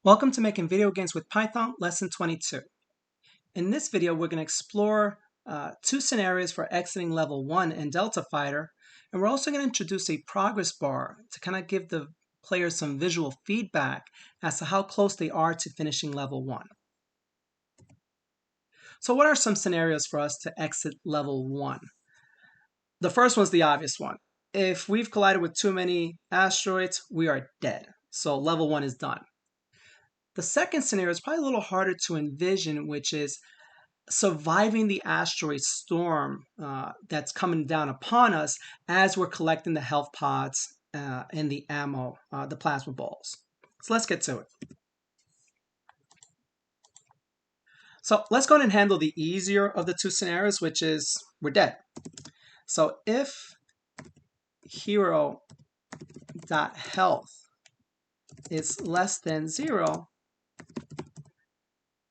Welcome to Making Video Games with Python, Lesson 22. In this video, we're going to explore two scenarios for exiting Level 1 in Delta Fighter, and we're also going to introduce a progress bar to kind of give the players some visual feedback as to how close they are to finishing Level 1. So what are some scenarios for us to exit Level 1? The first one's the obvious one. If we've collided with too many asteroids, we are dead. So Level 1 is done. The second scenario is probably a little harder to envision, which is surviving the asteroid storm that's coming down upon us as we're collecting the health pods and the ammo, the plasma balls. So let's get to it. So let's go ahead and handle the easier of the two scenarios, which is we're dead. So if hero.health is less than 0,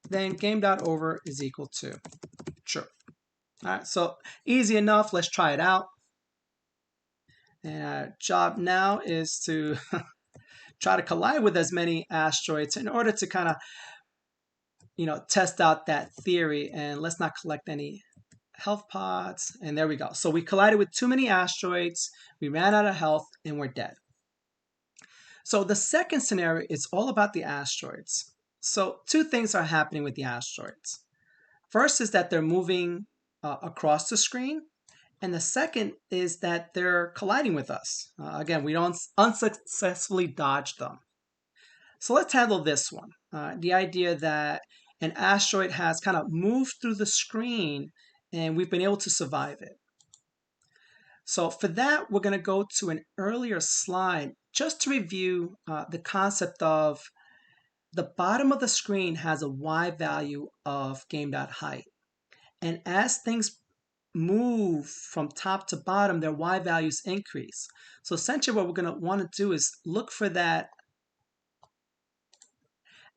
then game.over is equal to true. All right, so easy enough. Let's try it out. And our job now is to try to collide with as many asteroids in order to kind of, test out that theory. And let's not collect any health pods. And there we go. So we collided with too many asteroids. We ran out of health and we're dead. So the second scenario is all about the asteroids. So two things are happening with the asteroids. First is that they're moving across the screen. And the second is that they're colliding with us. Again, we don't unsuccessfully dodge them. So let's handle this one. The idea that an asteroid has kind of moved through the screen and we've been able to survive it. So for that, we're going to go to an earlier slide just to review the concept of the bottom of the screen has a Y value of game.height. And as things move from top to bottom, their Y values increase. So essentially what we're going to want to do is look for that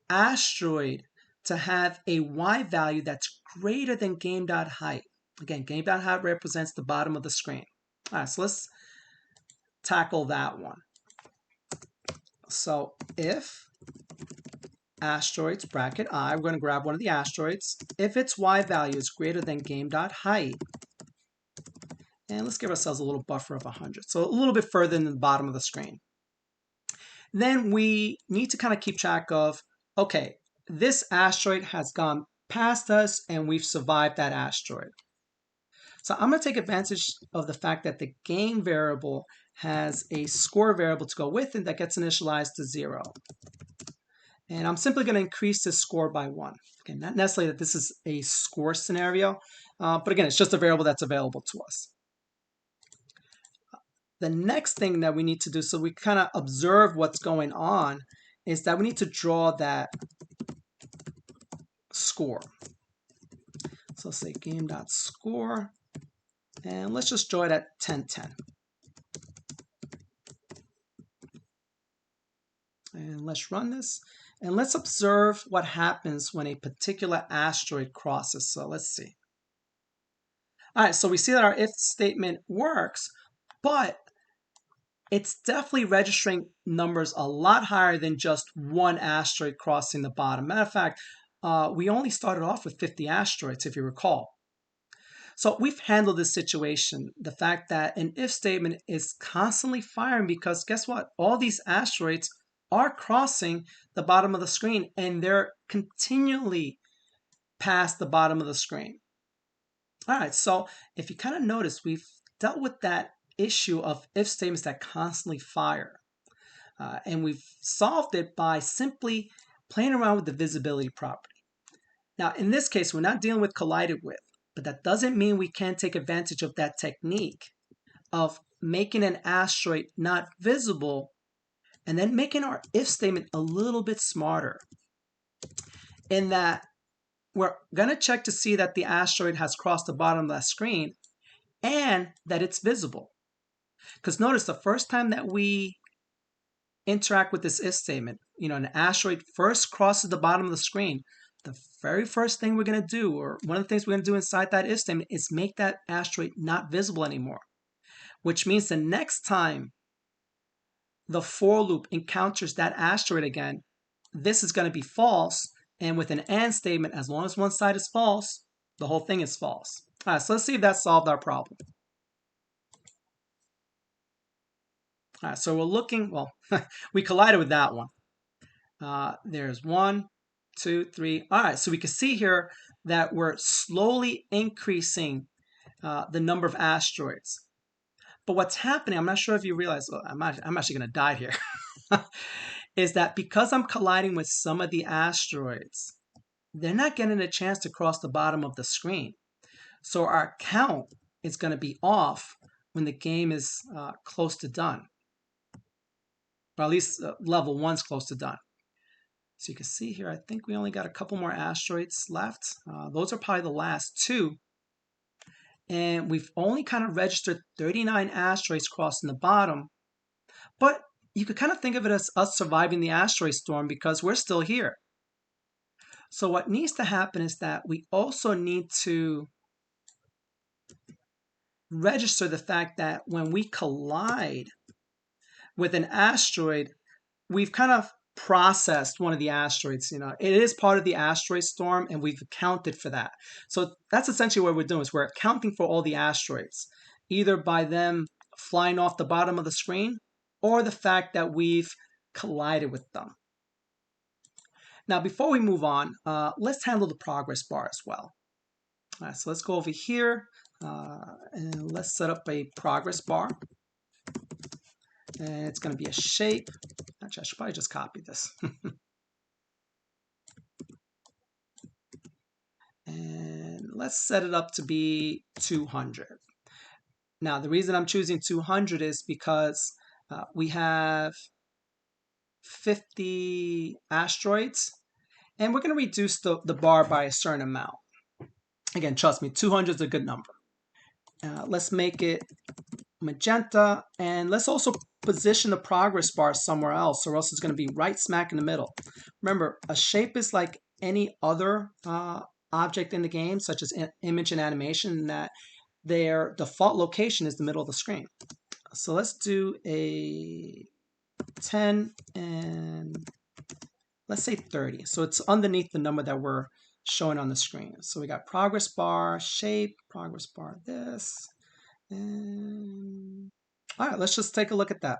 asteroid to have a Y value that's greater than game.height. Again, game.height represents the bottom of the screen. All right, so let's tackle that one. So if asteroids bracket I, we're going to grab one of the asteroids. If its Y value is greater than game.height, and let's give ourselves a little buffer of 100. So a little bit further than the bottom of the screen. Then we need to kind of keep track of, okay, this asteroid has gone past us and we've survived that asteroid. So I'm going to take advantage of the fact that the game variable has a score variable to go with it that gets initialized to 0. And I'm simply going to increase this score by 1. Okay, not necessarily that this is a score scenario, but again, it's just a variable that's available to us. The next thing that we need to do so we kind of observe what's going on is that we need to draw that score. So let's say game.score, and let's just draw it at 1010. And let's run this, and let's observe what happens when a particular asteroid crosses. So let's see. All right, so we see that our if statement works, but it's definitely registering numbers a lot higher than just one asteroid crossing the bottom. Matter of fact, we only started off with 50 asteroids, if you recall. So we've handled this situation, the fact that an if statement is constantly firing because guess what? All these asteroids are crossing the bottom of the screen and they're continually past the bottom of the screen. All right, so if you kind of notice, we've dealt with that issue of if statements that constantly fire. And we've solved it by simply playing around with the visibility property. Now, in this case, we're not dealing with collided with, but that doesn't mean we can't take advantage of that technique of making an asteroid not visible and then making our if statement a little bit smarter in that we're going to check to see that the asteroid has crossed the bottom of that screen and that it's visible. Because notice the first time that we interact with this if statement, an asteroid first crosses the bottom of the screen, the very first thing we're going to do, or one of the things we're going to do inside that if statement, is make that asteroid not visible anymore. Which means the next time the for loop encounters that asteroid again, this is going to be false. And with an and statement, as long as one side is false, the whole thing is false. All right, so let's see if that solved our problem. All right, so we're looking, well, we collided with that one. There's 1, 2, 3. All right, so we can see here that we're slowly increasing the number of asteroids. But what's happening, I'm not sure if you realize, well, I'm actually going to die here, is that because I'm colliding with some of the asteroids, they're not getting a chance to cross the bottom of the screen. So our count is going to be off when the game is close to done. Or at least level 1's close to done. So you can see here, I think we only got a couple more asteroids left. Those are probably the last 2. And we've only kind of registered 39 asteroids crossing the bottom. But you could kind of think of it as us surviving the asteroid storm because we're still here. So what needs to happen is that we also need to register the fact that when we collide with an asteroid, we've kind of processed one of the asteroids. It is part of the asteroid storm, and we've accounted for that. So that's essentially what we're doing, is we're accounting for all the asteroids, either by them flying off the bottom of the screen or the fact that we've collided with them. Now, before we move on, let's handle the progress bar as well. All right, so let's go over here and let's set up a progress bar. And it's going to be a shape. Actually, I should probably just copy this. And let's set it up to be 200. Now, the reason I'm choosing 200 is because we have 50 asteroids, and we're going to reduce the bar by a certain amount. Again, trust me, 200 is a good number. Let's make it magenta, and let's also position the progress bar somewhere else, or else it's going to be right smack in the middle. Remember, a shape is like any other object in the game, such as image and animation, that their default location is the middle of the screen. So let's do a 10 and let's say 30. So it's underneath the number that we're showing on the screen. So we got progress bar, shape, progress bar, this. And all right, let's just take a look at that.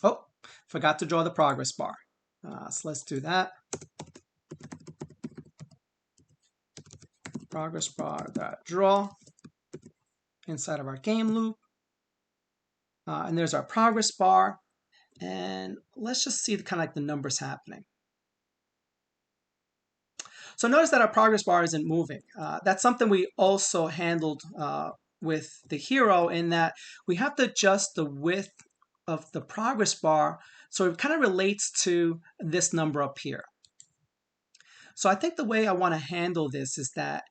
Oh, forgot to draw the progress bar. So let's do that. Progress bar dot draw inside of our game loop. And there's our progress bar. And let's just see kind of like the numbers happening. So notice that our progress bar isn't moving. That's something we also handled with the hero, in that we have to adjust the width of the progress bar so it kind of relates to this number up here. So I think the way I want to handle this is that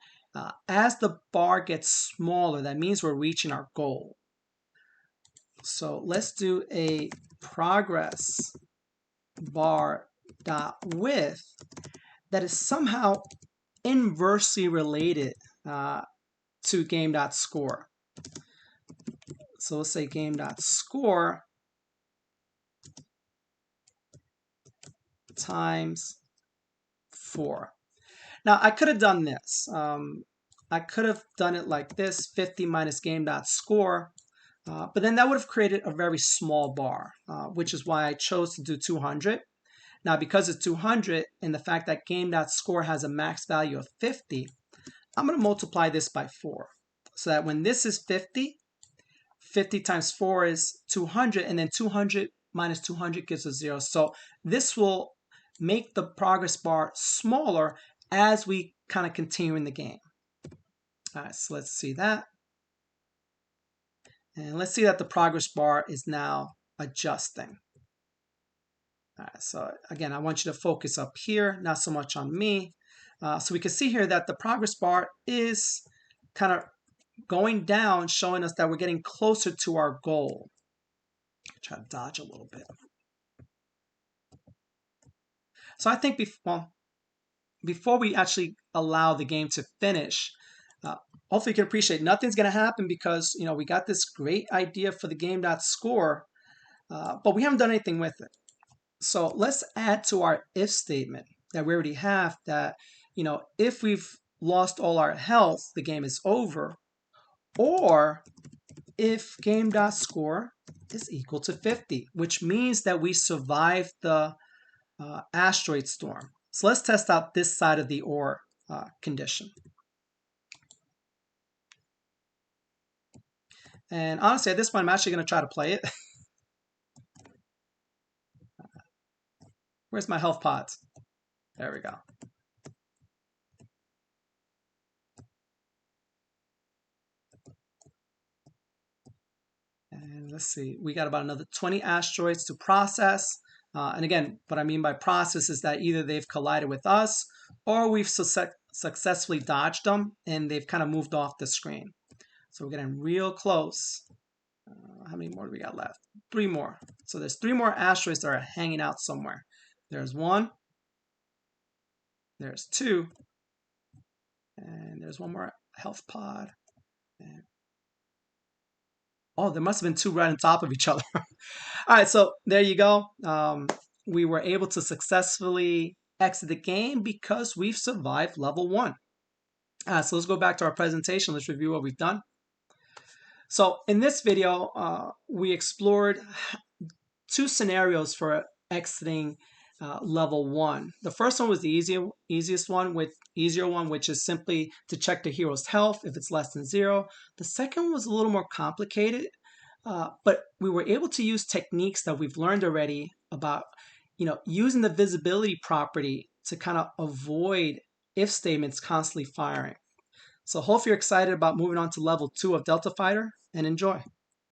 as the bar gets smaller, that means we're reaching our goal. So let's do a progress bar dot width that is somehow inversely related to game.score. So let's say game.score times 4. Now I could have done this. I could have done it like this, 50 minus game.score, but then that would have created a very small bar, which is why I chose to do 200. Now, because it's 200 and the fact that game.score has a max value of 50, I'm going to multiply this by 4. So that when this is 50, 50 times 4 is 200, and then 200 minus 200 gives us 0. So this will make the progress bar smaller as we kind of continue in the game. All right, so let's see that. And let's see that the progress bar is now adjusting. All right, so again, I want you to focus up here, not so much on me. So we can see here that the progress bar is kind of going down, showing us that we're getting closer to our goal. Try to dodge a little bit. So I think before we actually allow the game to finish, hopefully you can appreciate nothing's going to happen, because we got this great idea for the game.score, but we haven't done anything with it. So let's add to our if statement that we already have that, if we've lost all our health, the game is over, or if game.score is equal to 50, which means that we survived the asteroid storm. So let's test out this side of the or condition. And honestly, at this point, I'm actually going to try to play it. Where's my health pods? There we go. And let's see, we got about another 20 asteroids to process. And again, what I mean by process is that either they've collided with us or we've successfully dodged them and they've kind of moved off the screen. So we're getting real close. How many more do we got left? 3 more. So there's 3 more asteroids that are hanging out somewhere. There's 1. There's 2. And there's 1 more health pod. And oh, there must have been 2 right on top of each other. All right, so there you go. We were able to successfully exit the game because we've survived level 1. So let's go back to our presentation. Let's review what we've done. So in this video, we explored 2 scenarios for exiting level 1. The first one was the easiest one, which is simply to check the hero's health if it's less than 0. The second was a little more complicated, but we were able to use techniques that we've learned already about, using the visibility property to kind of avoid if statements constantly firing. So hope you're excited about moving on to level 2 of Delta Fighter, and enjoy.